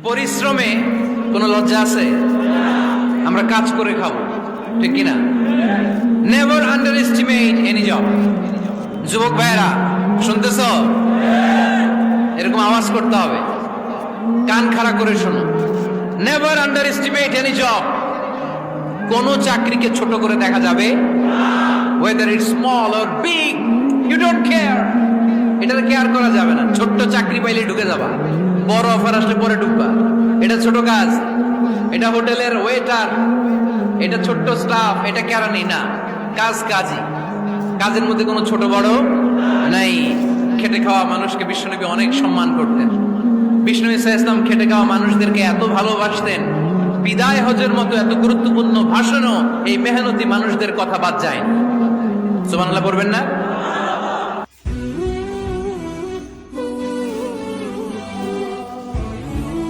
পরিশ্রমে কোনো লজ্জা আছে? আমরা কাজ করে খাবো, ঠিক কিনা? Never under estimate any job. যুবক ভাইয়েরা শুনতেছ? এরকম আওয়াজ করতে হবে, কান খাড়া করে শোনো। Never under estimate any job. কোন চাকরিকে ছোট করে দেখা যাবে, whether it's small or big, you don't care. এটাতে কেয়ার করা যাবে না। ছোট্ট চাকরি পাইলে ঢুকে যাবা, বড় অফার আসলে পরে ঢুকবা। এটা ছোট কাজ, এটা হোটেলের ওয়েটার, এটা ছোট্ট স্টাফ, এটা কেরানি না। কাজ কাজই, কাজের মধ্যে কোনো ছোট বড় নাই। খেটে খাওয়া মানুষকে বিশ্বনবী অনেক সম্মান করতেন। বিষ্ণু ইসলাম খেটে খাওয়া মানুষদেরকে এত ভালোবাসতেন, বিদায় হজের মতো এত গুরুত্বপূর্ণ ভাষণও এই মেহনতি মানুষদের কথা বাদ যায়। সুবহানাল্লাহ পড়বেন না?